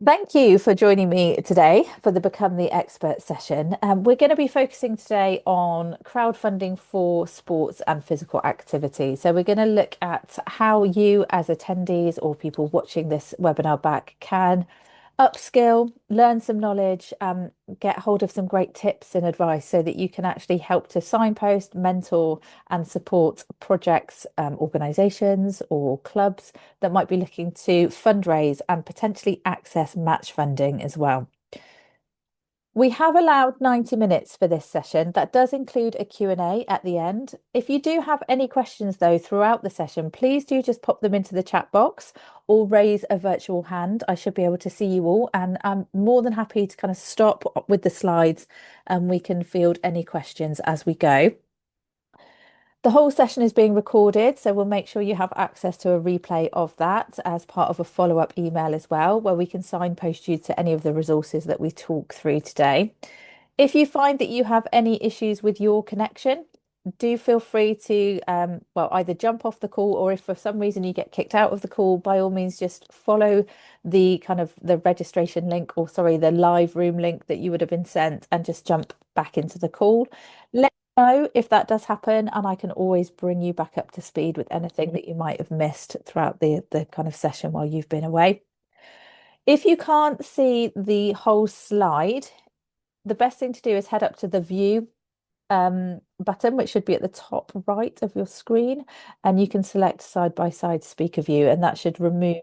Thank you for joining me today for the Become the Expert session. We're going to be focusing today on crowdfunding for sports and physical activity. So, we're going to look at how you, as attendees or people watching this webinar back, can upskill, learn some knowledge, get hold of some great tips and advice so that you can actually help to signpost, mentor, and support projects, organizations, or clubs that might be looking to fundraise and potentially access match funding as well. We have allowed 90 minutes for this session. That does include a Q&A at the end. If you do have any questions though throughout the session, please do just pop them into the chat box or raise a virtual hand. I should be able to see you all, and I'm more than happy to kind of stop with the slides and we can field any questions as we go. The whole session is being recorded, so we'll make sure you have access to a replay of that as part of a follow-up email as well, where we can signpost you to any of the resources that we talk through today. If you find that you have any issues with your connection, do feel free to, well, either jump off the call, or if for some reason you get kicked out of the call, by all means, just follow the kind of the registration link, or sorry, the live room link that you would have been sent, and just jump back into the call. Let me know if that does happen, and I can always bring you back up to speed with anything that you might have missed throughout the kind of session while you've been away. If you can't see the whole slide, the best thing to do is head up to the view button, which should be at the top right of your screen, and you can select side by side speaker view, and that should remove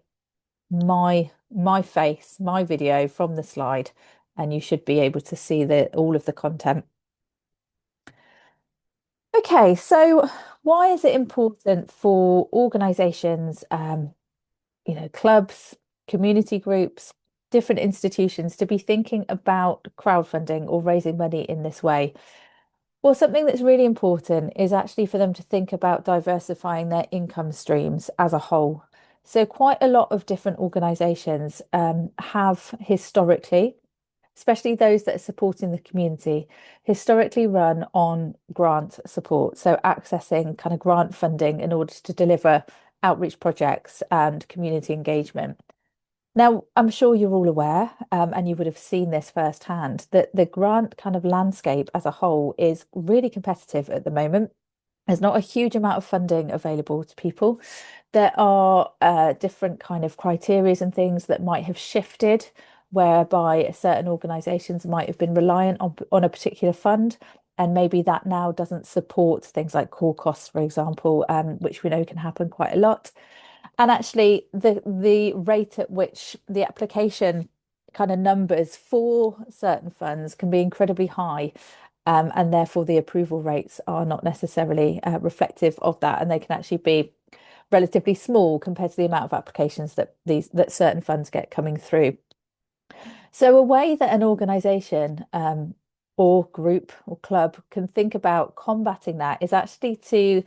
my face, my video from the slide, and you should be able to see all of the content. Okay, so why is it important for organizations, clubs, community groups, different institutions to be thinking about crowdfunding or raising money in this way? Well, something that's really important is actually for them to think about diversifying their income streams as a whole. So, quite a lot of different organizations have historically, especially those that are supporting the community, historically run on grant support. So, accessing kind of grant funding in order to deliver outreach projects and community engagement. Now, I'm sure you're all aware, and you would have seen this firsthand, that the grant kind of landscape as a whole is really competitive at the moment. There's not a huge amount of funding available to people. There are different kind of criterias and things that might have shifted, whereby certain organisations might have been reliant on a particular fund, and maybe that now doesn't support things like core costs, for example, which we know can happen quite a lot. And actually, the rate at which the application kind of numbers for certain funds can be incredibly high. And therefore, the approval rates are not necessarily reflective of that, and they can actually be relatively small compared to the amount of applications that certain funds get coming through. So, a way that an organisation or group or club can think about combating that is actually to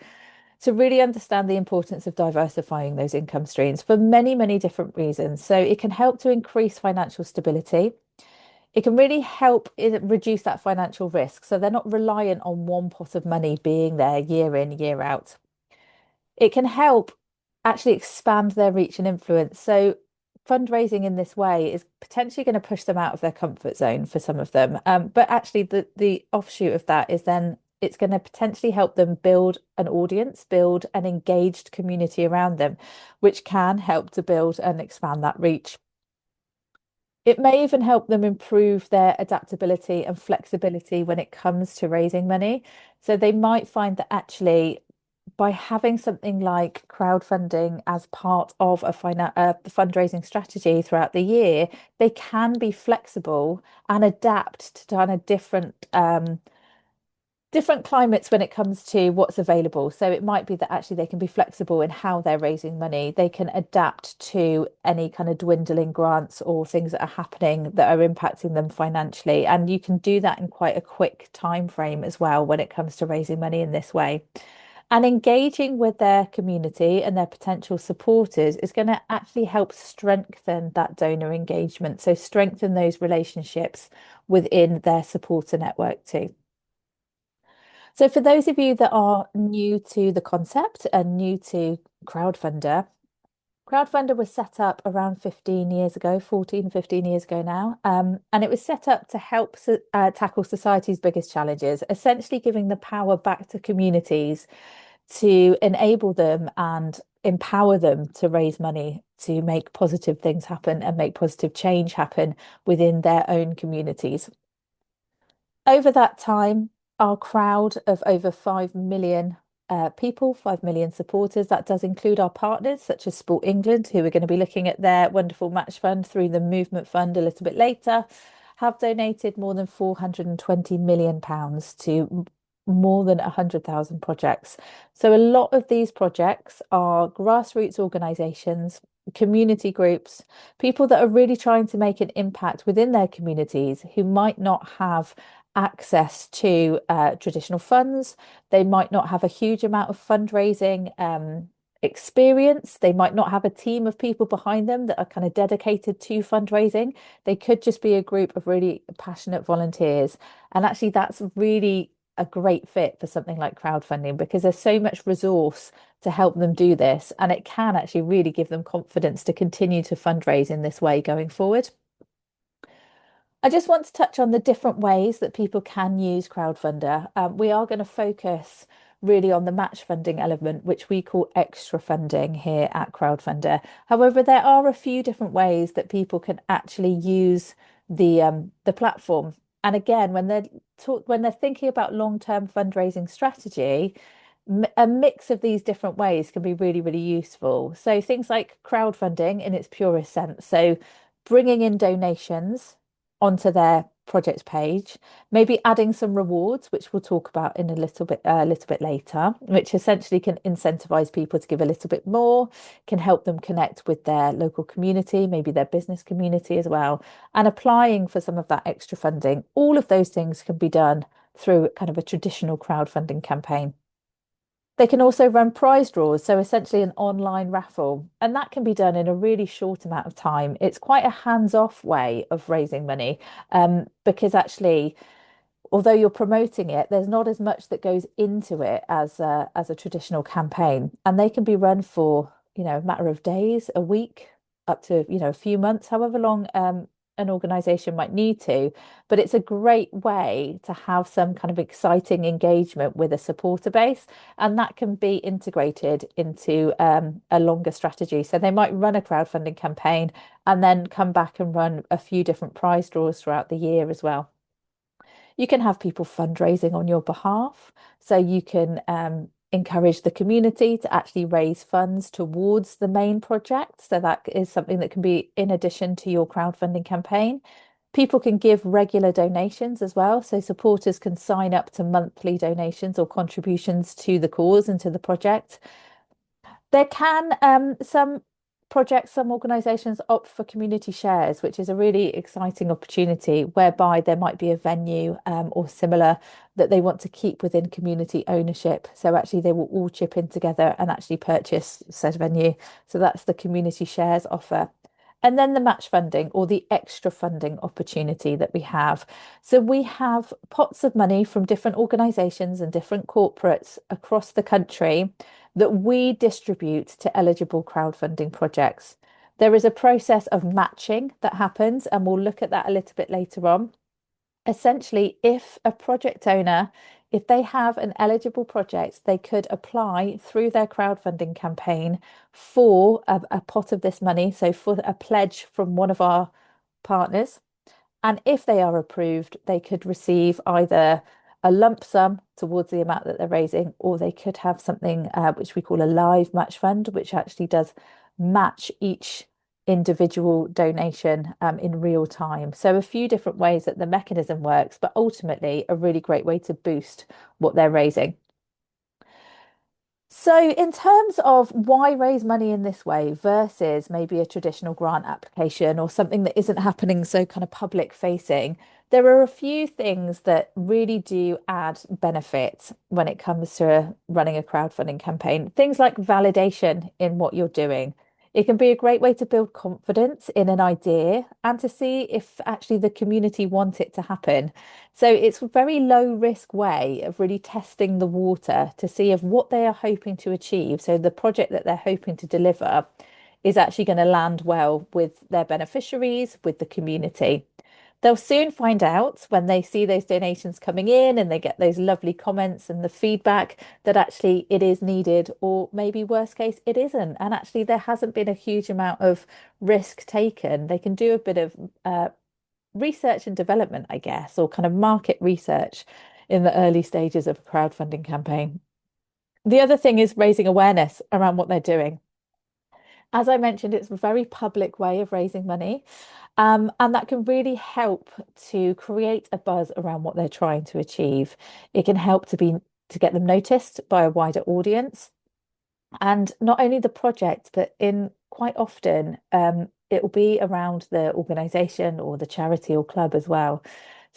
really understand the importance of diversifying those income streams for many, many different reasons. So it can help to increase financial stability. It can really help reduce that financial risk. So they're not reliant on one pot of money being there year in, year out. It can help actually expand their reach and influence. So fundraising in this way is potentially going to push them out of their comfort zone for some of them. But actually, the offshoot of that is then it's going to potentially help them build an audience, build an engaged community around them, which can help to build and expand that reach. It may even help them improve their adaptability and flexibility when it comes to raising money. So they might find that actually by having something like crowdfunding as part of a fundraising strategy throughout the year, they can be flexible and adapt to kind of different climates when it comes to what's available. So it might be that actually they can be flexible in how they're raising money. They can adapt to any kind of dwindling grants or things that are happening that are impacting them financially. And you can do that in quite a quick time frame as well when it comes to raising money in this way. And engaging with their community and their potential supporters is going to actually help strengthen that donor engagement. So strengthen those relationships within their supporter network too. So, for those of you that are new to the concept and new to Crowdfunder, Crowdfunder was set up around 15 years ago, 14, 15 years ago now. And it was set up to help tackle society's biggest challenges, essentially giving the power back to communities to enable them and empower them to raise money to make positive things happen and make positive change happen within their own communities. Over that time, our crowd of over 5 million people, 5 million supporters, that does include our partners such as Sport England, who are going to be looking at their wonderful match fund through the Movement Fund a little bit later, have donated more than £420 million to more than 100,000 projects. So a lot of these projects are grassroots organisations, community groups, people that are really trying to make an impact within their communities who might not have access to traditional funds. They might not have a huge amount of fundraising experience. They might not have a team of people behind them that are kind of dedicated to fundraising. They could just be a group of really passionate volunteers. And actually, that's really a great fit for something like crowdfunding because there's so much resource to help them do this. And it can actually really give them confidence to continue to fundraise in this way going forward. I just want to touch on the different ways that people can use Crowdfunder. We are going to focus really on the match funding element, which we call extra funding here at Crowdfunder. However, there are a few different ways that people can actually use the platform. And again, when they're thinking about long-term fundraising strategy, a mix of these different ways can be really, really useful. So things like crowdfunding in its purest sense. So bringing in donations onto their project page, maybe adding some rewards, which we'll talk about in a little bit later, which essentially can incentivize people to give a little bit more, can help them connect with their local community, maybe their business community as well, and applying for some of that extra funding. All of those things can be done through kind of a traditional crowdfunding campaign. They can also run prize draws, so essentially an online raffle, and that can be done in a really short amount of time. It's quite a hands-off way of raising money, because actually, although you're promoting it, there's not as much that goes into it as a traditional campaign, and they can be run for, a matter of days, a week, up to, a few months, however long an organization might need to. But it's a great way to have some kind of exciting engagement with a supporter base, and that can be integrated into a longer strategy. So they might run a crowdfunding campaign and then come back and run a few different prize draws throughout the year as well. You can have people fundraising on your behalf. So you can encourage the community to actually raise funds towards the main project. So that is something that can be in addition to your crowdfunding campaign. People can give regular donations as well. So supporters can sign up to monthly donations or contributions to the cause and to the project. There can some projects, some organisations opt for community shares, which is a really exciting opportunity whereby there might be a venue or similar that they want to keep within community ownership. So actually they will all chip in together and actually purchase said venue. So that's the community shares offer. And then the match funding or the extra funding opportunity that we have. So we have pots of money from different organisations and different corporates across the country that we distribute to eligible crowdfunding projects. There is a process of matching that happens, and we'll look at that a little bit later on. Essentially, if a project owner, if they have an eligible project, they could apply through their crowdfunding campaign for a pot of this money, so for a pledge from one of our partners. And if they are approved, they could receive either a lump sum towards the amount that they're raising, or they could have something which we call a live match fund, which actually does match each individual donation in real time. So a few different ways that the mechanism works, but ultimately a really great way to boost what they're raising. So, in terms of why raise money in this way versus maybe a traditional grant application or something that isn't happening so kind of public facing, there are a few things that really do add benefit when it comes to running a crowdfunding campaign. Things like validation in what you're doing. It can be a great way to build confidence in an idea and to see if actually the community want it to happen. So it's a very low risk way of really testing the water to see if what they are hoping to achieve, so the project that they're hoping to deliver, is actually going to land well with their beneficiaries, with the community. They'll soon find out when they see those donations coming in and they get those lovely comments and the feedback that actually it is needed, or maybe worst case, it isn't. And actually, there hasn't been a huge amount of risk taken. They can do a bit of research and development, I guess, or kind of market research in the early stages of a crowdfunding campaign. The other thing is raising awareness around what they're doing. As I mentioned, it's a very public way of raising money. And that can really help to create a buzz around what they're trying to achieve. It can help to get them noticed by a wider audience. And not only the project, but in quite often, it will be around the organization or the charity or club as well.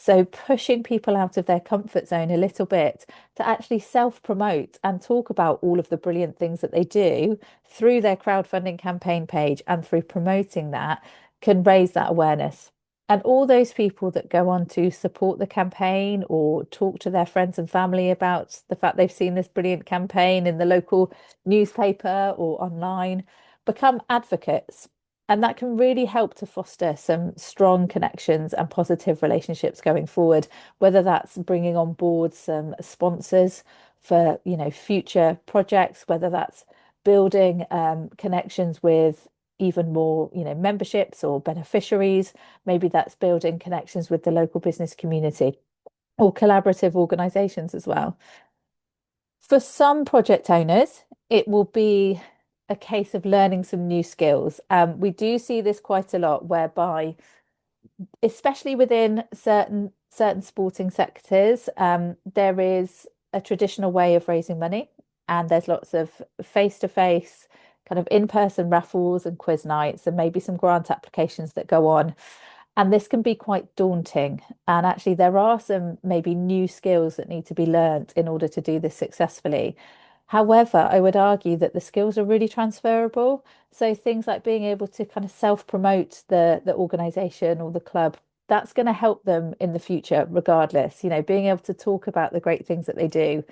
So pushing people out of their comfort zone a little bit to actually self-promote and talk about all of the brilliant things that they do through their crowdfunding campaign page and through promoting that can raise that awareness. And all those people that go on to support the campaign or talk to their friends and family about the fact they've seen this brilliant campaign in the local newspaper or online become advocates. And that can really help to foster some strong connections and positive relationships going forward, whether that's bringing on board some sponsors for, future projects, whether that's building connections with even more, memberships or beneficiaries. Maybe that's building connections with the local business community or collaborative organizations as well. For some project owners, it will be a case of learning some new skills. We do see this quite a lot, whereby, especially within certain sporting sectors, there is a traditional way of raising money, and there's lots of face-to-face, kind of in-person raffles and quiz nights, and maybe some grant applications that go on. And this can be quite daunting. And actually, there are some maybe new skills that need to be learnt in order to do this successfully. However, I would argue that the skills are really transferable. So things like being able to kind of self-promote the organization or the club, that's going to help them in the future, regardless. Being able to talk about the great things that they do,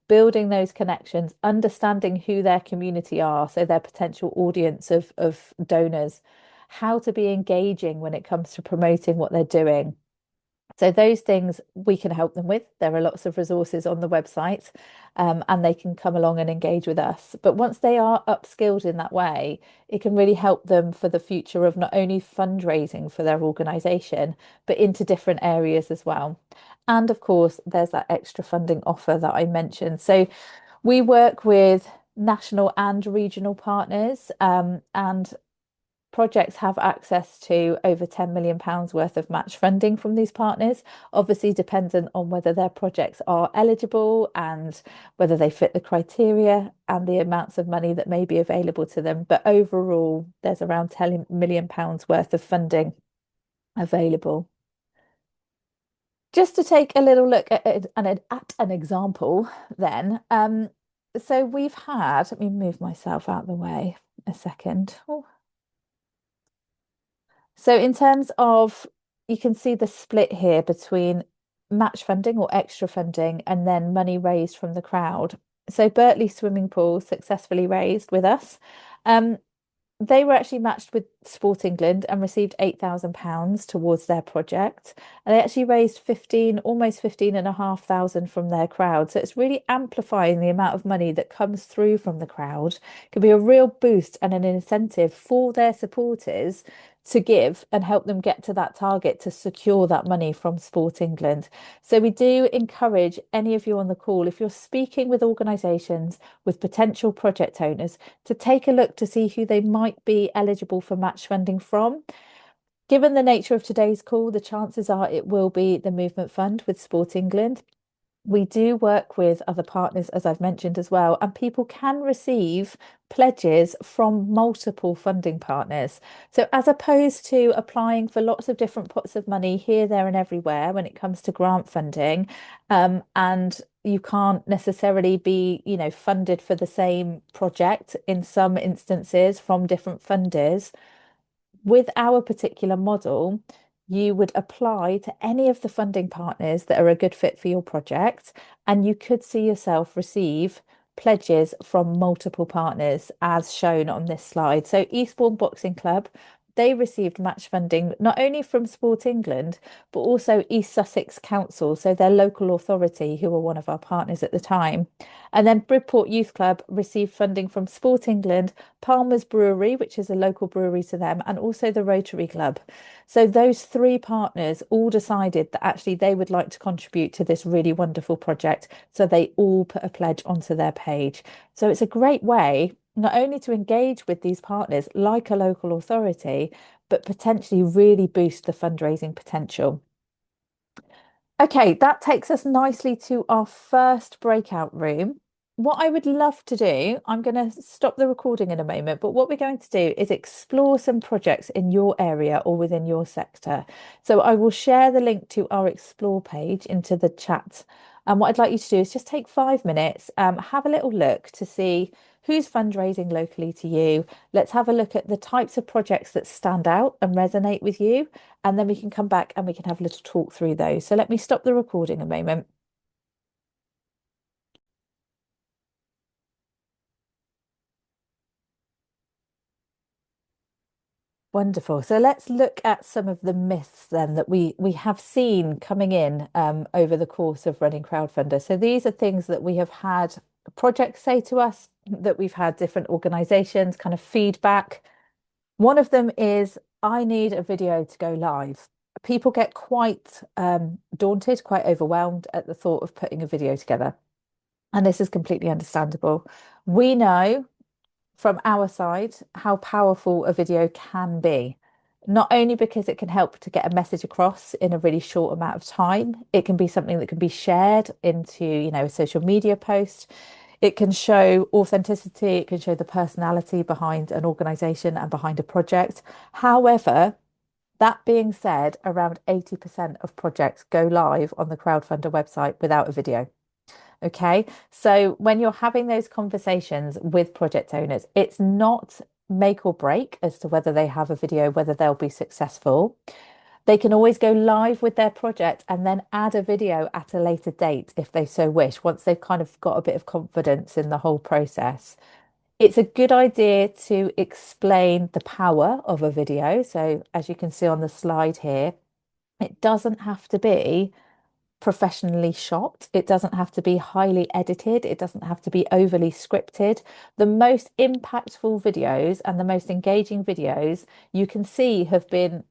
building those connections, understanding who their community are, so their potential audience of donors, how to be engaging when it comes to promoting what they're doing. So those things we can help them with. There are lots of resources on the website, and they can come along and engage with us. But once they are upskilled in that way, it can really help them for the future of not only fundraising for their organisation, but into different areas as well. And of course, there's that extra funding offer that I mentioned. So we work with national and regional partners, and projects have access to over £10 million worth of match funding from these partners, obviously dependent on whether their projects are eligible and whether they fit the criteria and the amounts of money that may be available to them. But overall, there's around £10 million worth of funding available. Just to take a little look at an example, then. So we've had, let me move myself out of the way a second. Oh. So in terms of, you can see the split here between match funding or extra funding and then money raised from the crowd. So Berkeley Swimming Pool successfully raised with us. Um, they were actually matched with Sport England and received £8,000 towards their project. And they actually raised almost 15,500 from their crowd. So it's really amplifying the amount of money that comes through from the crowd. It can be a real boost and an incentive for their supporters to give and help them get to that target to secure that money from Sport England. So we do encourage any of you on the call, if you're speaking with organisations, with potential project owners, to take a look to see who they might be eligible for match funding from. Given the nature of today's call, the chances are it will be the Movement Fund with Sport England. We do work with other partners, as I've mentioned as well, and people can receive pledges from multiple funding partners. So as opposed to applying for lots of different pots of money here, there, and everywhere when it comes to grant funding, and you can't necessarily be, funded for the same project in some instances from different funders. With our particular model, you would apply to any of the funding partners that are a good fit for your project, and you could see yourself receive pledges from multiple partners, as shown on this slide. So Eastbourne Boxing Club, they received match funding not only from Sport England, but also East Sussex Council, so their local authority, who were one of our partners at the time. And then Bridport Youth Club received funding from Sport England, Palmer's Brewery, which is a local brewery to them, and also the Rotary Club. So those three partners all decided that actually they would like to contribute to this really wonderful project. So they all put a pledge onto their page. So it's a great way not only to engage with these partners like a local authority, but potentially really boost the fundraising potential. Okay, that takes us nicely to our first breakout room. What I would love to do, I'm going to stop the recording in a moment, but what we're going to do is explore some projects in your area or within your sector. So I will share the link to our explore page into the chat. And what I'd like you to do is just take 5 minutes, have a little look to see who's fundraising locally to you. Let's have a look at the types of projects that stand out and resonate with you. And then we can come back and we can have a little talk through those. So let me stop the recording a moment. Wonderful. So let's look at some of the myths then that we have seen coming in over the course of running Crowdfunder. So these are things that we have had projects say to us, that we've had different organizations kind of feedback. One of them is, I need a video to go live. People get quite daunted, quite overwhelmed at the thought of putting a video together. And this is completely understandable. We know from our side how powerful a video can be. Not only because it can help to get a message across in a really short amount of time, it can be something that can be shared into, a social media post. It can show authenticity, it can show the personality behind an organization and behind a project. However, that being said, around 80% of projects go live on the Crowdfunder website without a video. Okay. So when you're having those conversations with project owners, it's not make or break as to whether they have a video, whether they'll be successful. They can always go live with their project and then add a video at a later date if they so wish, once they've kind of got a bit of confidence in the whole process. It's a good idea to explain the power of a video. So as you can see on the slide here, it doesn't have to be professionally shot. It doesn't have to be highly edited. It doesn't have to be overly scripted. The most impactful videos and the most engaging videos you can see have been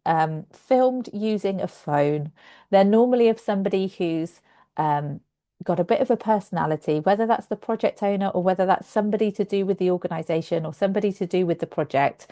filmed using a phone. They're normally of somebody who's got a bit of a personality, whether that's the project owner or whether that's somebody to do with the organization or somebody to do with the project,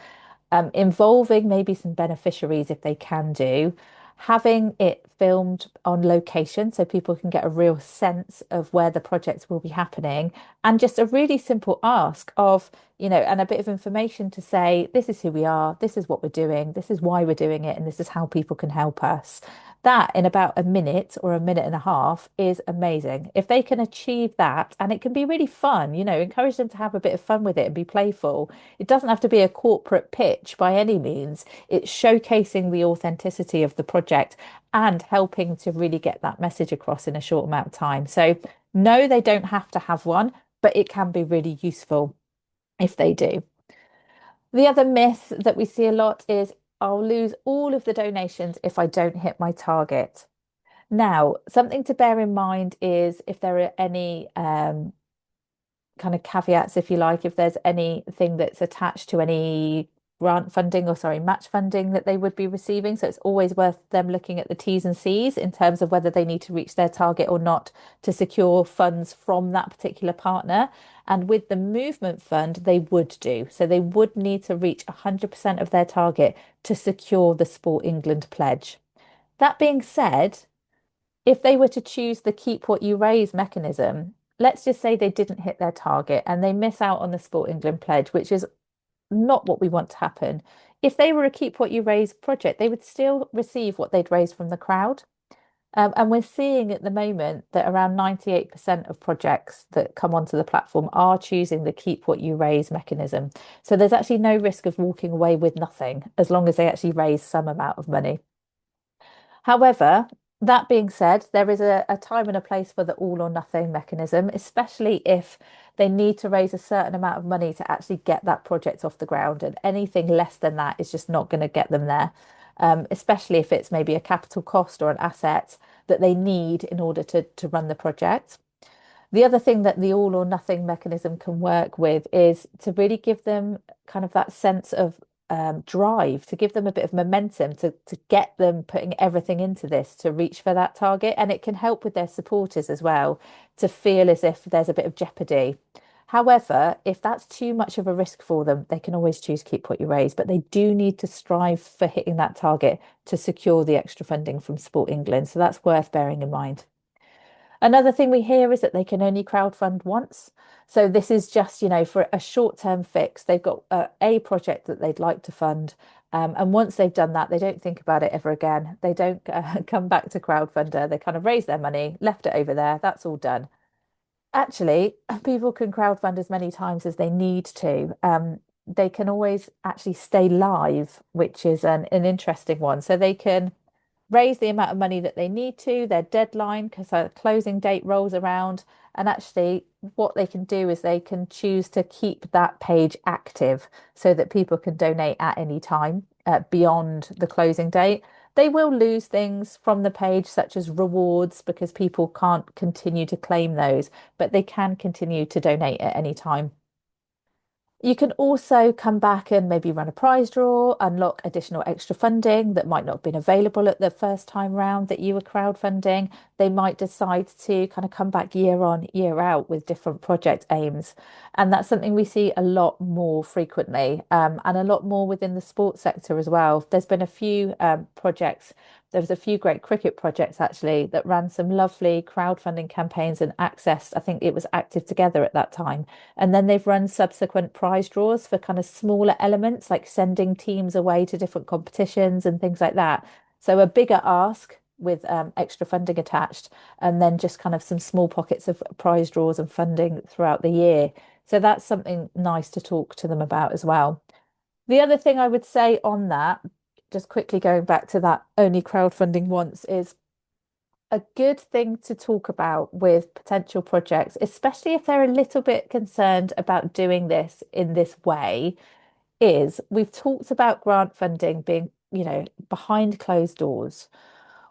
involving maybe some beneficiaries if they can do, having it filmed on location so people can get a real sense of where the projects will be happening, and just a really simple ask of, and a bit of information to say, this is who we are, this is what we're doing, this is why we're doing it, and this is how people can help us. That in about a minute or a minute and a half is amazing. If they can achieve that, and it can be really fun, encourage them to have a bit of fun with it and be playful. It doesn't have to be a corporate pitch by any means. It's showcasing the authenticity of the project and helping to really get that message across in a short amount of time. So, no, they don't have to have one, but it can be really useful if they do. The other myth that we see a lot is, I'll lose all of the donations if I don't hit my target. Now, something to bear in mind is if there are any kind of caveats, if you like, if there's anything that's attached to any grant funding or, sorry, match funding that they would be receiving. So it's always worth them looking at the T's and C's in terms of whether they need to reach their target or not to secure funds from that particular partner. And with the movement fund, they would do. So they would need to reach 100% of their target to secure the Sport England pledge. That being said, if they were to choose the keep what you raise mechanism, let's just say they didn't hit their target and they miss out on the Sport England pledge, which is not what we want to happen. If they were a keep what you raise project, they would still receive what they'd raised from the crowd. And we're seeing at the moment that around 98% of projects that come onto the platform are choosing the keep what you raise mechanism. So there's actually no risk of walking away with nothing as long as they actually raise some amount of money. However, That being said, there is a time and a place for the all or nothing mechanism, especially if they need to raise a certain amount of money to actually get that project off the ground. And anything less than that is just not going to get them there, especially if it's maybe a capital cost or an asset that they need in order to run the project. The other thing that the all or nothing mechanism can work with is to really give them kind of that sense of drive, to give them a bit of momentum, to get them putting everything into this to reach for that target. And it can help with their supporters as well to feel as if there's a bit of jeopardy. However, if that's too much of a risk for them, they can always choose keep what you raise, but they do need to strive for hitting that target to secure the extra funding from Sport England. So that's worth bearing in mind. Another thing we hear is that they can only crowdfund once. So this is just, for a short-term fix. They've got a project that they'd like to fund. And once they've done that, they don't think about it ever again. They don't come back to crowdfunder. They kind of raise their money, left it over there. That's all done. Actually, people can crowdfund as many times as they need to. They can always actually stay live, which is an interesting one. So they can raise the amount of money that they need to, their deadline, because their closing date rolls around. And actually, what they can do is they can choose to keep that page active so that people can donate at any time beyond the closing date. They will lose things from the page, such as rewards, because people can't continue to claim those, but they can continue to donate at any time. You can also come back and maybe run a prize draw, unlock additional extra funding that might not have been available at the first time round that you were crowdfunding. They might decide to kind of come back year on, year out with different project aims. And that's something we see a lot more frequently, and a lot more within the sports sector as well. There's been a few projects. There was a few great cricket projects actually that ran some lovely crowdfunding campaigns and accessed, I think it was Active Together at that time, and then they've run subsequent prize draws for kind of smaller elements, like sending teams away to different competitions and things like that. So a bigger ask with extra funding attached, and then just kind of some small pockets of prize draws and funding throughout the year. So that's something nice to talk to them about as well. The other thing I would say on that, just quickly going back to that only crowdfunding once, is a good thing to talk about with potential projects, especially if they're a little bit concerned about doing this in this way, is we've talked about grant funding being, behind closed doors.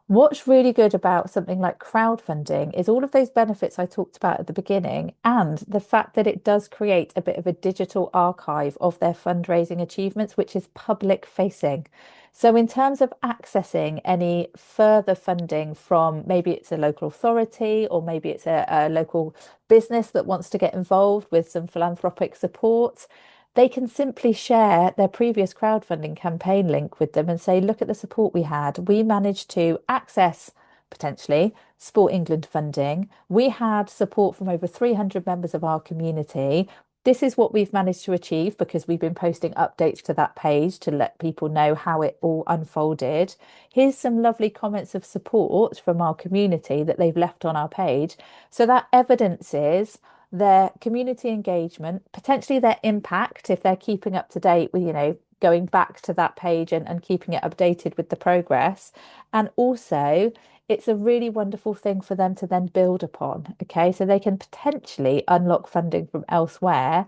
What's really good about something like crowdfunding is all of those benefits I talked about at the beginning, and the fact that it does create a bit of a digital archive of their fundraising achievements, which is public facing. So, in terms of accessing any further funding from maybe it's a local authority or maybe it's a local business that wants to get involved with some philanthropic support, they can simply share their previous crowdfunding campaign link with them and say, look at the support we had. We managed to access potentially Sport England funding. We had support from over 300 members of our community. This is what we've managed to achieve because we've been posting updates to that page to let people know how it all unfolded. Here's some lovely comments of support from our community that they've left on our page. So that evidences their community engagement, potentially their impact if they're keeping up to date with, going back to that page and keeping it updated with the progress. And also, it's a really wonderful thing for them to then build upon. Okay, so they can potentially unlock funding from elsewhere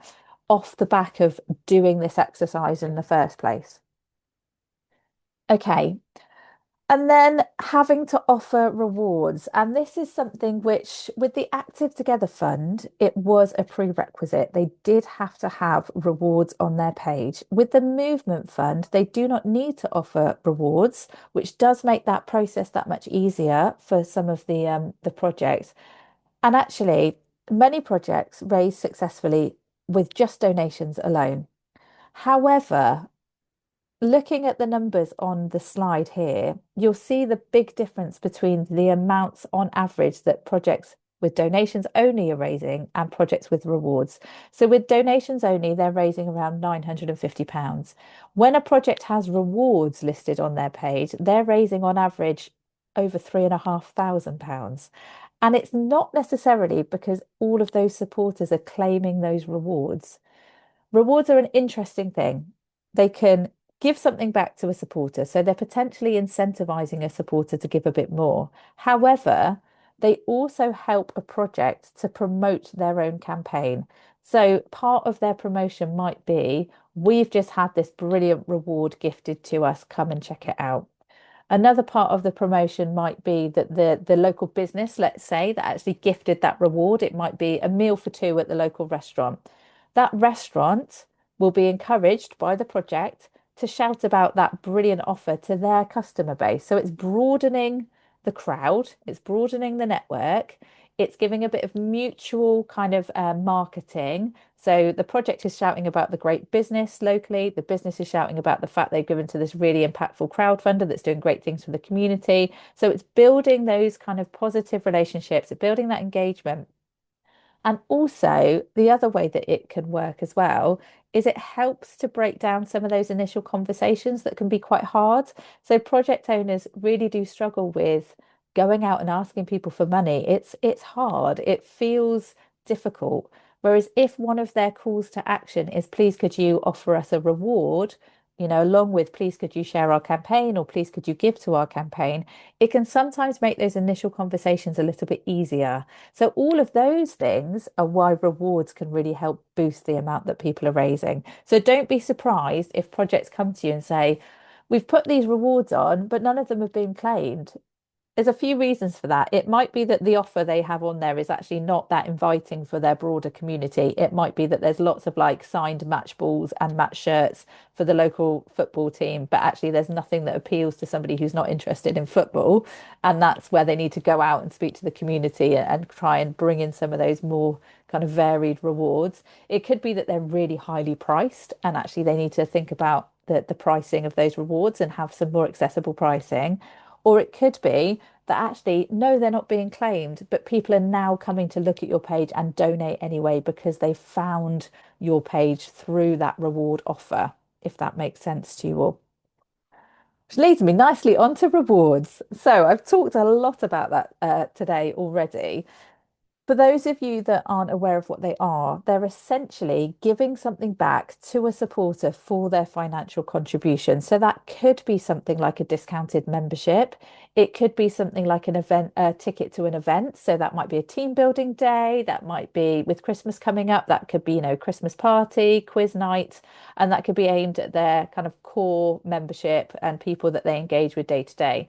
off the back of doing this exercise in the first place. Okay, and then having to offer rewards. And this is something which, with the Active Together Fund, it was a prerequisite. They did have to have rewards on their page. With the Movement Fund, they do not need to offer rewards, which does make that process that much easier for some of the projects. And actually, many projects raise successfully with just donations alone. However, looking at the numbers on the slide here, you'll see the big difference between the amounts on average that projects with donations only are raising and projects with rewards. So with donations only, they're raising around £950. When a project has rewards listed on their page, they're raising on average over £3,500. And it's not necessarily because all of those supporters are claiming those rewards. Rewards are an interesting thing. They can give something back to a supporter. So they're potentially incentivizing a supporter to give a bit more. However, they also help a project to promote their own campaign. So part of their promotion might be, we've just had this brilliant reward gifted to us, come and check it out. Another part of the promotion might be that the local business, let's say, that actually gifted that reward, it might be a meal for two at the local restaurant. That restaurant will be encouraged by the project to shout about that brilliant offer to their customer base. So it's broadening the crowd, it's broadening the network, it's giving a bit of mutual kind of marketing. So the project is shouting about the great business locally. The business is shouting about the fact they've given to this really impactful crowdfunder that's doing great things for the community. So it's building those kind of positive relationships, it's building that engagement. And also, the other way that it can work as well is it helps to break down some of those initial conversations that can be quite hard. So project owners really do struggle with going out and asking people for money. It's hard. It feels difficult. Whereas if one of their calls to action is, please could you offer us a reward, along with please could you share our campaign or please could you give to our campaign, it can sometimes make those initial conversations a little bit easier. So all of those things are why rewards can really help boost the amount that people are raising. So don't be surprised if projects come to you and say, we've put these rewards on, but none of them have been claimed. There's a few reasons for that. It might be that the offer they have on there is actually not that inviting for their broader community. It might be that there's lots of like signed match balls and match shirts for the local football team, but actually there's nothing that appeals to somebody who's not interested in football. And that's where they need to go out and speak to the community and try and bring in some of those more kind of varied rewards. It could be that they're really highly priced and actually they need to think about the pricing of those rewards and have some more accessible pricing. Or it could be that actually, no, they're not being claimed, but people are now coming to look at your page and donate anyway because they found your page through that reward offer, if that makes sense to you all. Which leads me nicely onto rewards. So I've talked a lot about that today already. For those of you that aren't aware of what they are, they're essentially giving something back to a supporter for their financial contribution. So that could be something like a discounted membership. It could be something like an event, a ticket to an event. So that might be a team building day. That might be with Christmas coming up. That could be, Christmas party, quiz night, and that could be aimed at their kind of core membership and people that they engage with day to day.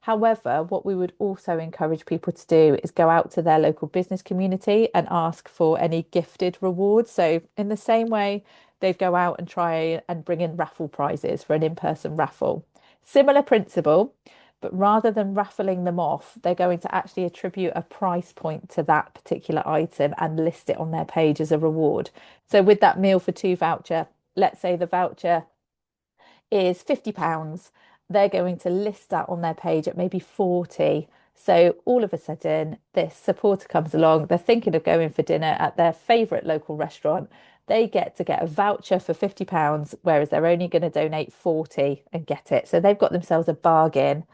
However, what we would also encourage people to do is go out to their local business community and ask for any gifted rewards. So, in the same way, they'd go out and try and bring in raffle prizes for an in-person raffle. Similar principle, but rather than raffling them off, they're going to actually attribute a price point to that particular item and list it on their page as a reward. So, with that meal for two voucher, let's say the voucher is £50, they're going to list that on their page at maybe 40. So all of a sudden, this supporter comes along, they're thinking of going for dinner at their favourite local restaurant. They get to get a voucher for £50, whereas they're only going to donate 40 and get it. So they've got themselves a bargain.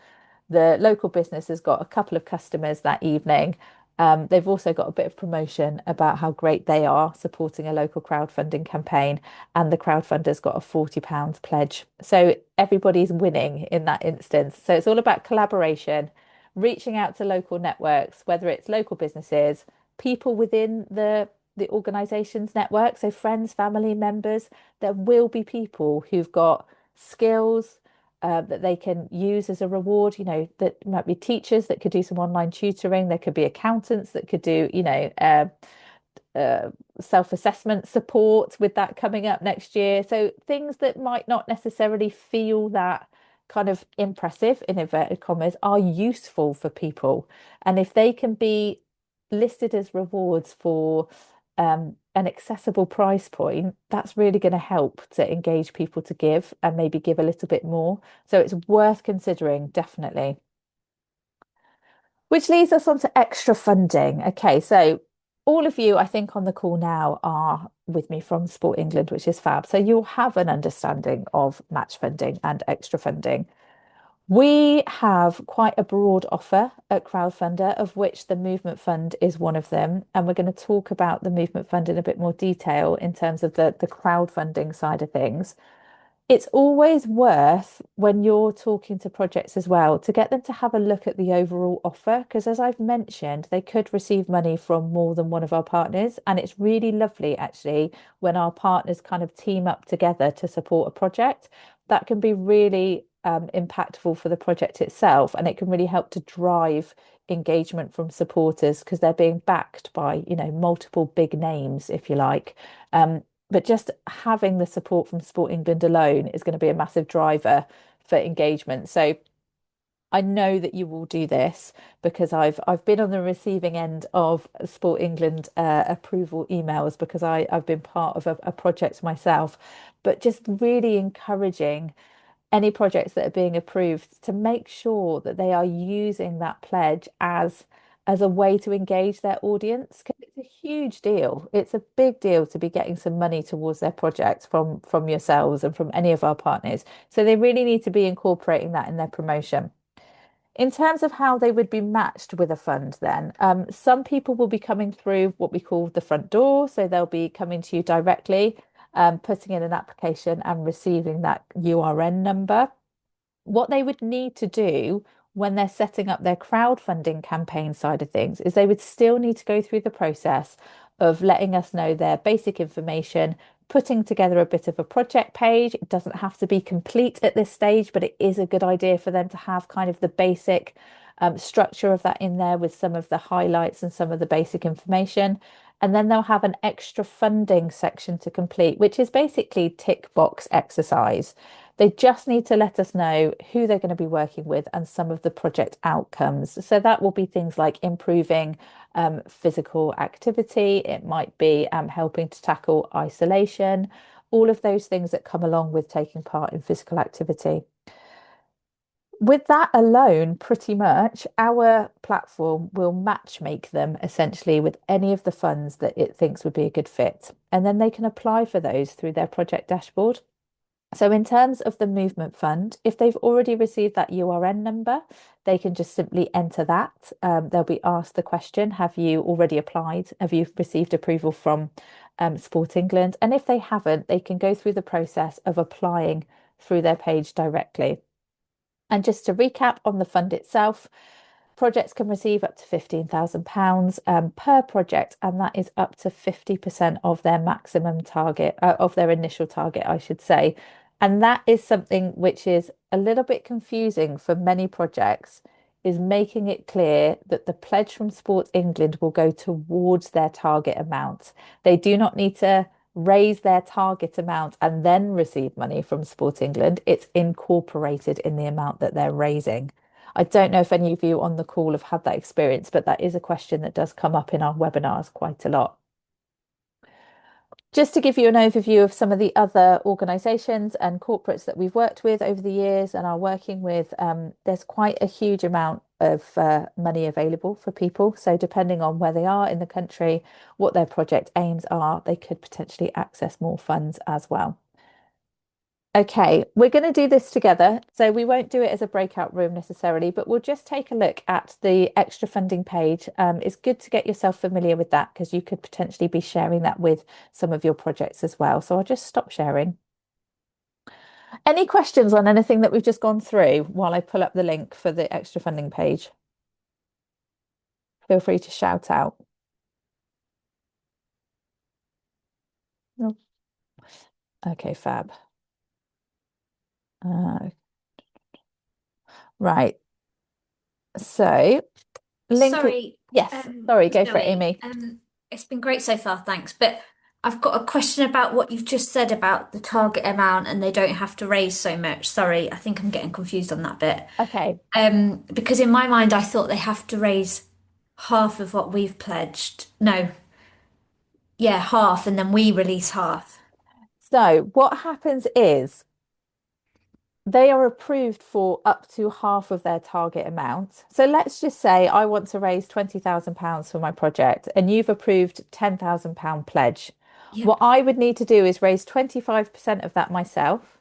The local business has got a couple of customers that evening. They've also got a bit of promotion about how great they are supporting a local crowdfunding campaign, and the crowdfunder's got a £40 pledge. So everybody's winning in that instance. So it's all about collaboration, reaching out to local networks, whether it's local businesses, people within the organisation's network, so friends, family members. There will be people who've got skills that they can use as a reward. That might be teachers that could do some online tutoring. There could be accountants that could do, uh, self-assessment support with that coming up next year. So things that might not necessarily feel that kind of impressive in inverted commas are useful for people. And if they can be listed as rewards for an accessible price point, that's really going to help to engage people to give and maybe give a little bit more. So it's worth considering, definitely. Which leads us on to extra funding. Okay, so all of you, I think, on the call now are with me from Sport England, which is fab. So you'll have an understanding of match funding and extra funding. We have quite a broad offer at Crowdfunder, of which the Movement Fund is one of them. And we're going to talk about the Movement Fund in a bit more detail in terms of the crowdfunding side of things. It's always worth when you're talking to projects as well to get them to have a look at the overall offer because, as I've mentioned, they could receive money from more than one of our partners. And it's really lovely actually when our partners kind of team up together to support a project. That can be really impactful for the project itself, and it can really help to drive engagement from supporters because they're being backed by, multiple big names, if you like. But just having the support from Sport England alone is going to be a massive driver for engagement. So I know that you will do this because I've been on the receiving end of Sport England approval emails because I've been part of a project myself, but just really encouraging any projects that are being approved to make sure that they are using that pledge as a way to engage their audience. 'Cause it's a huge deal. It's a big deal to be getting some money towards their project from yourselves and from any of our partners. So they really need to be incorporating that in their promotion. In terms of how they would be matched with a fund, then some people will be coming through what we call the front door. So they'll be coming to you directly, putting in an application and receiving that URN number. What they would need to do when they're setting up their crowdfunding campaign side of things is they would still need to go through the process of letting us know their basic information, putting together a bit of a project page. It doesn't have to be complete at this stage, but it is a good idea for them to have kind of the basic structure of that in there with some of the highlights and some of the basic information. And then they'll have an extra funding section to complete, which is basically tick box exercise. They just need to let us know who they're going to be working with and some of the project outcomes. So that will be things like improving physical activity. It might be helping to tackle isolation, all of those things that come along with taking part in physical activity. With that alone, pretty much, our platform will match make them essentially with any of the funds that it thinks would be a good fit. And then they can apply for those through their project dashboard. So, in terms of the movement fund, if they've already received that URN number, they can just simply enter that. They'll be asked the question, have you already applied? Have you received approval from Sport England? And if they haven't, they can go through the process of applying through their page directly. And just to recap on the fund itself, projects can receive up to £15,000 per project, and that is up to 50% of their maximum target, of their initial target, I should say. And that is something which is a little bit confusing for many projects, is making it clear that the pledge from Sport England will go towards their target amount. They do not need to raise their target amount and then receive money from Sport England. It's incorporated in the amount that they're raising. I don't know if any of you on the call have had that experience, but that is a question that does come up in our webinars quite a lot. Just to give you an overview of some of the other organisations and corporates that we've worked with over the years and are working with, there's quite a huge amount of money available for people. So depending on where they are in the country, what their project aims are, they could potentially access more funds as well. Okay, we're going to do this together. So we won't do it as a breakout room necessarily, but we'll just take a look at the extra funding page. It's good to get yourself familiar with that because you could potentially be sharing that with some of your projects as well. So I'll just stop sharing. Any questions on anything that we've just gone through while I pull up the link for the extra funding page? Feel free to shout out. No. Okay, fab. Uh, right. So, link it. Sorry, Yes. Sorry, go for it, Zoe. Amy. It's been great so far, thanks. But I've got a question about what you've just said about the target amount and they don't have to raise so much. Sorry, I think I'm getting confused on that bit. Okay. Because in my mind, I thought they have to raise half of what we've pledged. No, yeah, half, and then we release half. So, what happens is they are approved for up to half of their target amount. So let's just say I want to raise £20,000 for my project and you've approved £10,000 pledge. What Yep. I would need to do is raise 25% of that myself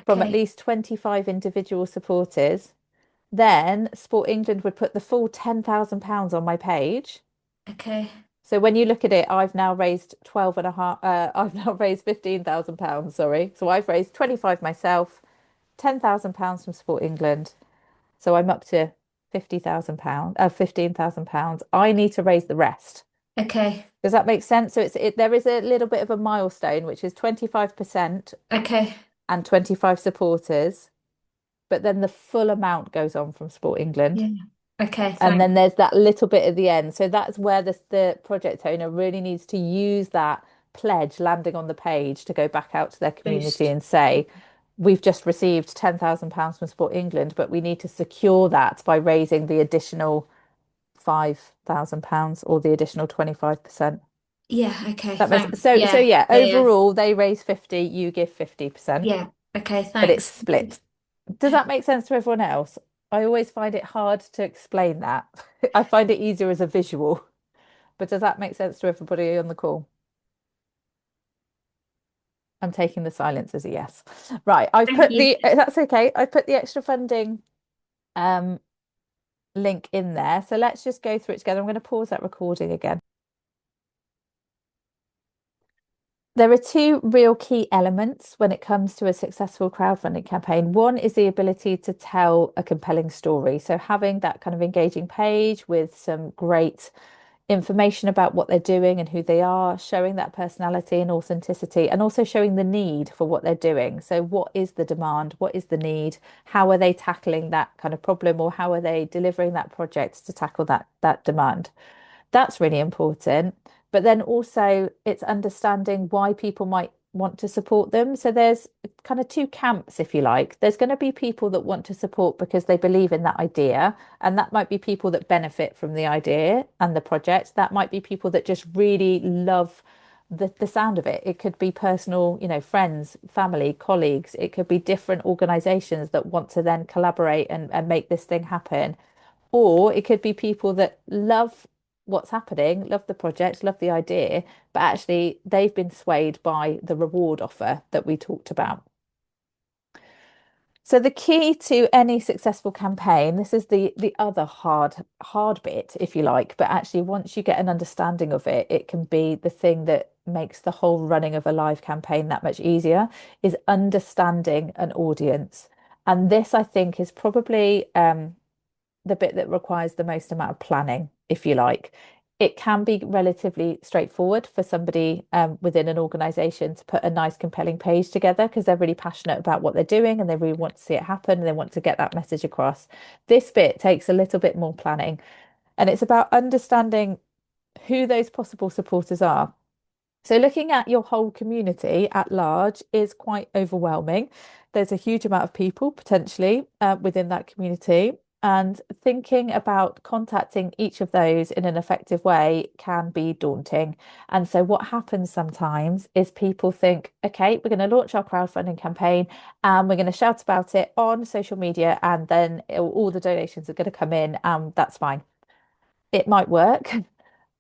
from at Okay. least 25 individual supporters. Then Sport England would put the full £10,000 on my page. Okay. So when you look at it, I've now raised 12 and a half, I've now raised £15,000, sorry. So I've raised 25 myself, £10,000 from Sport England. So I'm up to £50,000, £15,000. I need to raise the rest. Okay. Does that make sense? So there is a little bit of a milestone, which is 25% Okay. and 25 supporters, but then the full amount goes on from Sport England. Yeah. Okay, And thanks. then there's that little bit at the end. So that's where the project owner really needs to use that pledge landing on the page to go back out to their community Boost. and say, we've just received £10,000 from Sport England, but we need to secure that by raising the additional £5,000 or the additional 25%. Yeah, okay, That makes thanks. so Yeah, yeah, yeah, yeah. overall they raise 50, you give 50%, Yeah. Okay, but it's thanks. split. Does that make sense to everyone else? I always find it hard to explain that. I find it easier as a visual, but does that make sense to everybody on the call? I'm taking the silence as a yes. Right, I've Thank put you. the that's okay. I put the extra funding um link in there. So let's just go through it together. I'm going to pause that recording again. There are two real key elements when it comes to a successful crowdfunding campaign. One is the ability to tell a compelling story. So having that kind of engaging page with some great information about what they're doing and who they are, showing that personality and authenticity, and also showing the need for what they're doing. So, what is the demand? What is the need? How are they tackling that kind of problem, or how are they delivering that project to tackle that demand? That's really important. But then also, it's understanding why people might want to support them. So there's kind of two camps, if you like. There's going to be people that want to support because they believe in that idea. And that might be people that benefit from the idea and the project. That might be people that just really love the sound of it. It could be personal, friends, family, colleagues. It could be different organizations that want to then collaborate and make this thing happen. Or it could be people that love what's happening, love the project, love the idea, but actually they've been swayed by the reward offer that we talked about. So the key to any successful campaign, this is the other hard bit, if you like, but actually once you get an understanding of it, it can be the thing that makes the whole running of a live campaign that much easier, is understanding an audience. And this, I think, is probably the bit that requires the most amount of planning, if you like. It can be relatively straightforward for somebody within an organization to put a nice, compelling page together because they're really passionate about what they're doing and they really want to see it happen and they want to get that message across. This bit takes a little bit more planning, and it's about understanding who those possible supporters are. So, looking at your whole community at large is quite overwhelming. There's a huge amount of people potentially within that community, and thinking about contacting each of those in an effective way can be daunting. And so, what happens sometimes is people think, okay, we're going to launch our crowdfunding campaign and we're going to shout about it on social media, and then all the donations are going to come in, and that's fine. It might work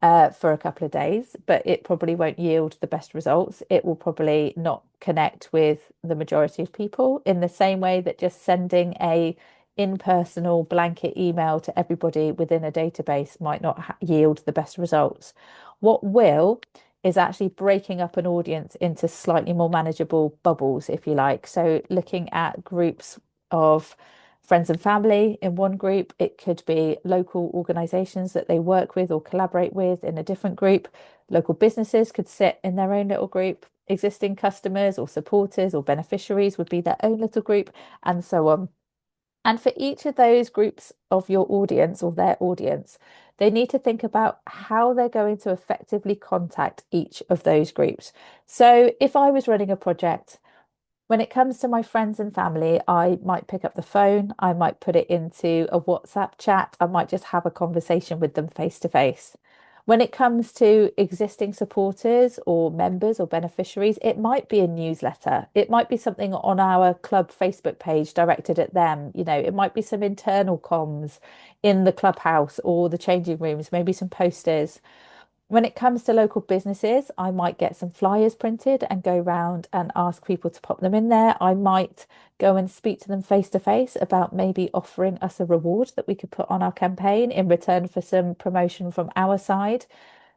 for a couple of days, but it probably won't yield the best results. It will probably not connect with the majority of people in the same way that just sending a impersonal blanket email to everybody within a database might not yield the best results. What will is actually breaking up an audience into slightly more manageable bubbles, if you like. So looking at groups of friends and family in one group. It could be local organizations that they work with or collaborate with in a different group. Local businesses could sit in their own little group. Existing customers or supporters or beneficiaries would be their own little group, and so on. And for each of those groups of your audience or their audience, they need to think about how they're going to effectively contact each of those groups. So if I was running a project, when it comes to my friends and family, I might pick up the phone, I might put it into a WhatsApp chat, I might just have a conversation with them face to face. When it comes to existing supporters or members or beneficiaries, it might be a newsletter. It might be something on our club Facebook page directed at them. It might be some internal comms in the clubhouse or the changing rooms, maybe some posters. When it comes to local businesses, I might get some flyers printed and go round and ask people to pop them in there. I might go and speak to them face to face about maybe offering us a reward that we could put on our campaign in return for some promotion from our side.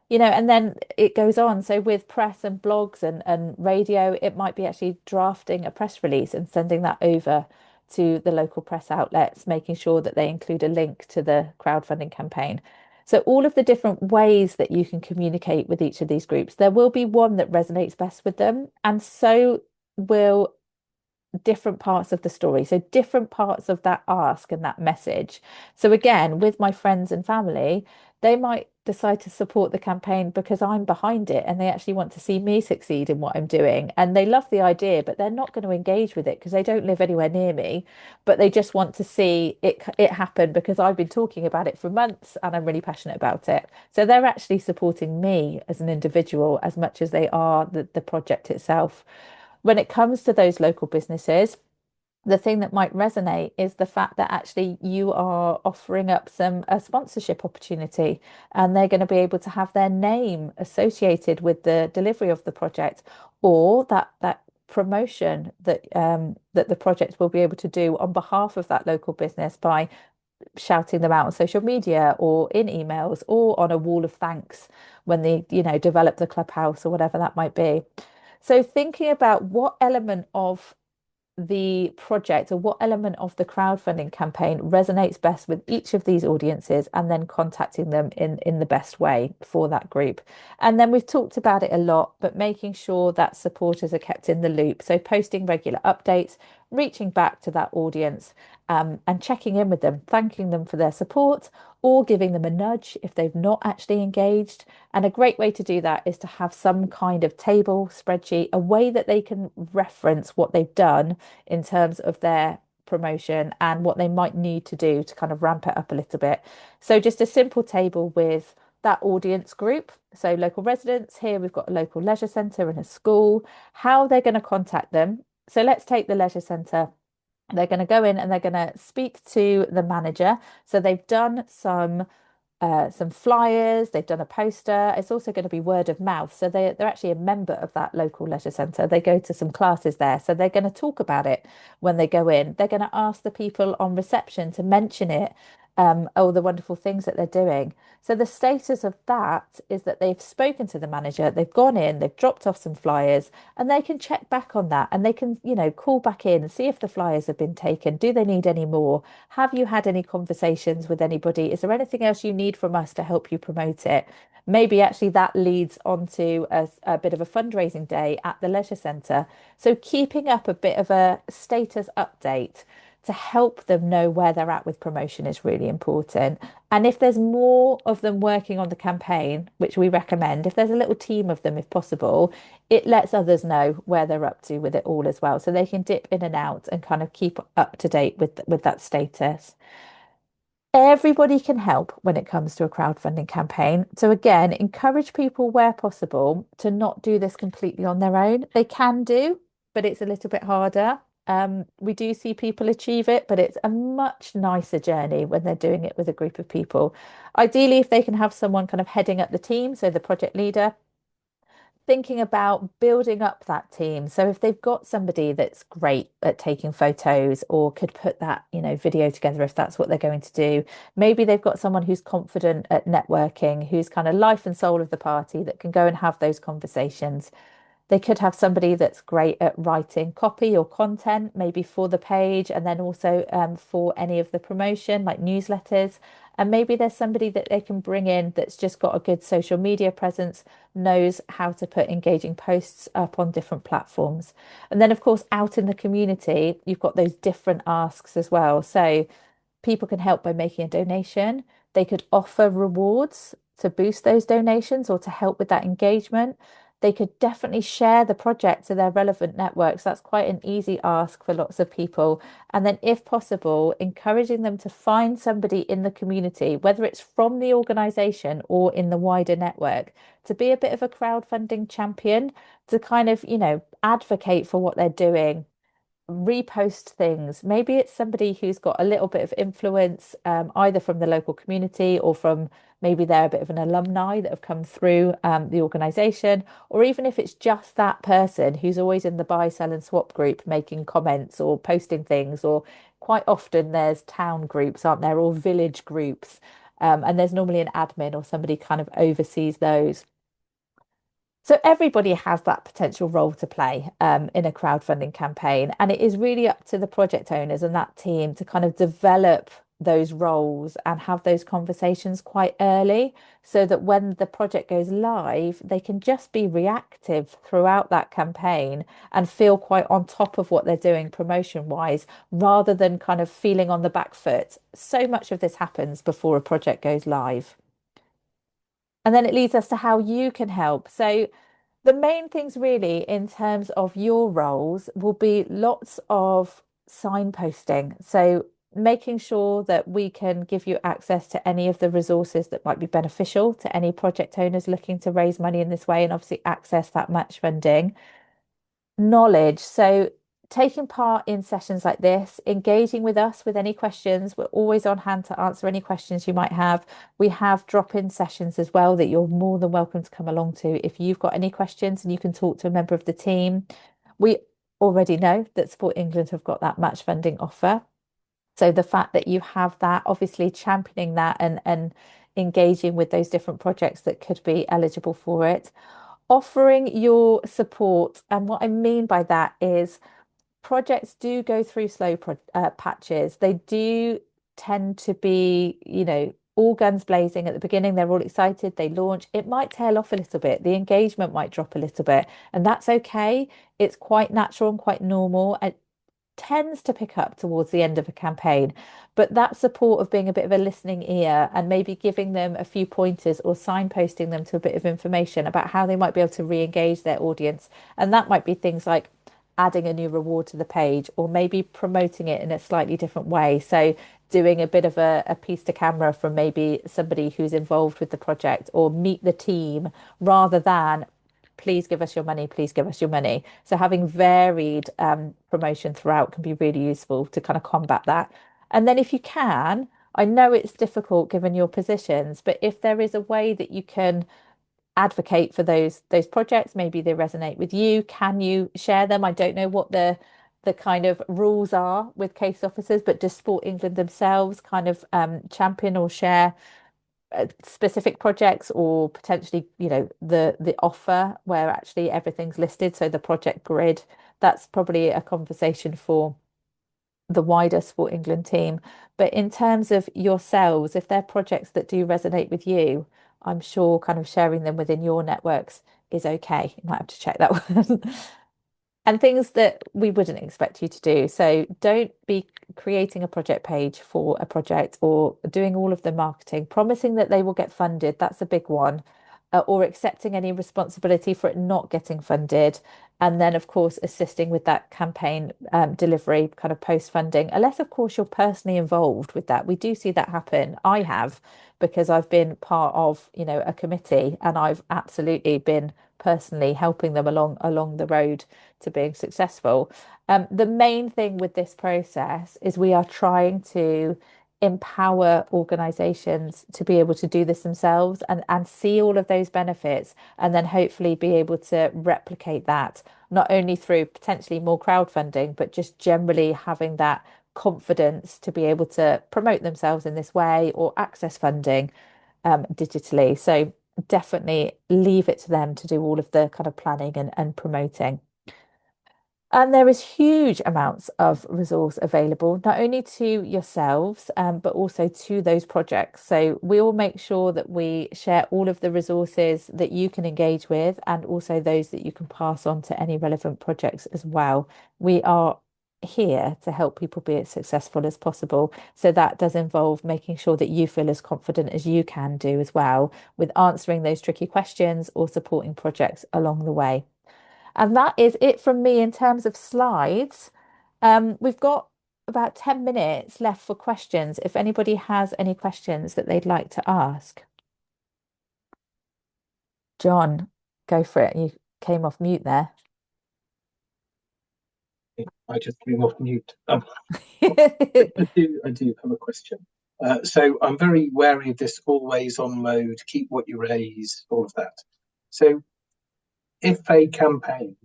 And then it goes on. So with press and blogs and radio, it might be actually drafting a press release and sending that over to the local press outlets, making sure that they include a link to the crowdfunding campaign. So all of the different ways that you can communicate with each of these groups, there will be one that resonates best with them, and so will different parts of the story. So different parts of that ask and that message. So again, with my friends and family, they might decide to support the campaign because I'm behind it and they actually want to see me succeed in what I'm doing. And they love the idea, but they're not going to engage with it because they don't live anywhere near me, but they just want to see it happen because I've been talking about it for months and I'm really passionate about it. So they're actually supporting me as an individual as much as they are the project itself. When it comes to those local businesses, the thing that might resonate is the fact that actually you are offering up some a sponsorship opportunity and they're going to be able to have their name associated with the delivery of the project, or that promotion that the project will be able to do on behalf of that local business by shouting them out on social media or in emails or on a wall of thanks when they, develop the clubhouse or whatever that might be. So thinking about what element of the project or what element of the crowdfunding campaign resonates best with each of these audiences, and then contacting them in the best way for that group. And then we've talked about it a lot, but making sure that supporters are kept in the loop. So posting regular updates, reaching back to that audience, and checking in with them, thanking them for their support, or giving them a nudge if they've not actually engaged. And a great way to do that is to have some kind of table, spreadsheet, a way that they can reference what they've done in terms of their promotion and what they might need to do to kind of ramp it up a little bit. So just a simple table with that audience group. So local residents, here we've got a local leisure centre and a school, how they're going to contact them. So let's take the leisure centre. They're going to go in and they're going to speak to the manager. So they've done some flyers, they've done a poster. It's also going to be word of mouth. So they're actually a member of that local leisure centre. They go to some classes there. So they're going to talk about it when they go in. They're going to ask the people on reception to mention it, all the wonderful things that they're doing. So the status of that is that they've spoken to the manager, they've gone in, they've dropped off some flyers, and they can check back on that and they can, call back in and see if the flyers have been taken. Do they need any more? Have you had any conversations with anybody? Is there anything else you need from us to help you promote it? Maybe actually that leads onto a bit of a fundraising day at the leisure centre. So keeping up a bit of a status update to help them know where they're at with promotion is really important. And if there's more of them working on the campaign, which we recommend, if there's a little team of them, if possible, it lets others know where they're up to with it all as well. So they can dip in and out and kind of keep up to date with that status. Everybody can help when it comes to a crowdfunding campaign. So again, encourage people where possible to not do this completely on their own. They can do, but it's a little bit harder. We do see people achieve it, but it's a much nicer journey when they're doing it with a group of people. Ideally, if they can have someone kind of heading up the team, so the project leader, thinking about building up that team. So if they've got somebody that's great at taking photos or could put that, video together if that's what they're going to do, maybe they've got someone who's confident at networking, who's kind of life and soul of the party that can go and have those conversations. They could have somebody that's great at writing copy or content, maybe for the page, and then also for any of the promotion, like newsletters. And maybe there's somebody that they can bring in that's just got a good social media presence, knows how to put engaging posts up on different platforms. And then, of course, out in the community, you've got those different asks as well. So people can help by making a donation. They could offer rewards to boost those donations or to help with that engagement. They could definitely share the project to their relevant networks. That's quite an easy ask for lots of people. And then, if possible, encouraging them to find somebody in the community, whether it's from the organization or in the wider network, to be a bit of a crowdfunding champion, to kind of, advocate for what they're doing, repost things. Maybe it's somebody who's got a little bit of influence, either from the local community or from maybe they're a bit of an alumni that have come through the organization, or even if it's just that person who's always in the buy, sell, and swap group making comments or posting things, or quite often there's town groups, aren't there, or village groups. And there's normally an admin or somebody kind of oversees those. So everybody has that potential role to play in a crowdfunding campaign, and it is really up to the project owners and that team to kind of develop those roles and have those conversations quite early so that when the project goes live, they can just be reactive throughout that campaign and feel quite on top of what they're doing promotion wise, rather than kind of feeling on the back foot. So much of this happens before a project goes live. And then it leads us to how you can help. So the main things really in terms of your roles will be lots of signposting. So making sure that we can give you access to any of the resources that might be beneficial to any project owners looking to raise money in this way and obviously access that match funding. Knowledge. So taking part in sessions like this, engaging with us with any questions. We're always on hand to answer any questions you might have. We have drop-in sessions as well that you're more than welcome to come along to if you've got any questions and you can talk to a member of the team. We already know that Sport England have got that match funding offer. So the fact that you have that, obviously championing that and engaging with those different projects that could be eligible for it, offering your support. And what I mean by that is projects do go through patches. They do tend to be, all guns blazing at the beginning. They're all excited. They launch. It might tail off a little bit. The engagement might drop a little bit, and that's okay. It's quite natural and quite normal. It tends to pick up towards the end of a campaign, but that support of being a bit of a listening ear and maybe giving them a few pointers or signposting them to a bit of information about how they might be able to re-engage their audience. And that might be things like adding a new reward to the page or maybe promoting it in a slightly different way. So doing a bit of a piece to camera from maybe somebody who's involved with the project or meet the team rather than please give us your money, please give us your money. So having varied promotion throughout can be really useful to kind of combat that. And then if you can, I know it's difficult given your positions, but if there is a way that you can advocate for those projects, maybe they resonate with you, can you share them? I don't know what the kind of rules are with case officers, but does Sport England themselves kind of champion or share specific projects or potentially, the offer where actually everything's listed, so the project grid? That's probably a conversation for the wider Sport England team. But in terms of yourselves, if they're projects that do resonate with you, I'm sure kind of sharing them within your networks is okay. You might have to check that one. And things that we wouldn't expect you to do. So don't be creating a project page for a project or doing all of the marketing, promising that they will get funded. That's a big one. Or accepting any responsibility for it not getting funded. And then, of course, assisting with that campaign delivery, kind of post funding, unless, of course, you're personally involved with that. We do see that happen. I have, because I've been part of, a committee and I've absolutely been personally helping them along the road to being successful. The main thing with this process is we are trying to empower organizations to be able to do this themselves and see all of those benefits and then hopefully be able to replicate that not only through potentially more crowdfunding, but just generally having that confidence to be able to promote themselves in this way or access funding digitally. So definitely leave it to them to do all of the kind of planning and promoting. And there is huge amounts of resource available, not only to yourselves, but also to those projects. So we all make sure that we share all of the resources that you can engage with and also those that you can pass on to any relevant projects as well. We are here to help people be as successful as possible. So that does involve making sure that you feel as confident as you can do as well with answering those tricky questions or supporting projects along the way. And that is it from me in terms of slides. We've got about 10 minutes left for questions. If anybody has any questions that they'd like to ask. John, go for it. You came off mute there. I just came off mute. I do have a question. So I'm very wary of this always on mode, keep what you raise, all of that. So if a campaign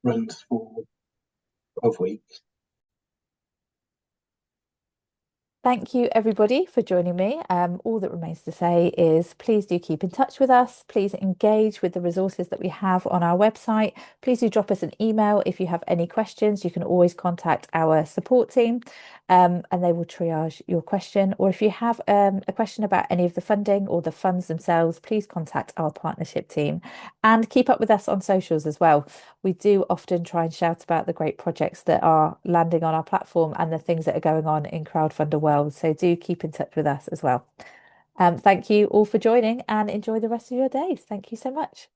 runs for 12 weeks, Thank you, everybody, for joining me. All that remains to say is please do keep in touch with us. Please engage with the resources that we have on our website. Please do drop us an email if you have any questions. You can always contact our support team, and they will triage your question. Or if you have a question about any of the funding or the funds themselves, please contact our partnership team and keep up with us on socials as well. We do often try and shout about the great projects that are landing on our platform and the things that are going on in crowdfunder world. So do keep in touch with us as well. Thank you all for joining and enjoy the rest of your days. Thank you so much.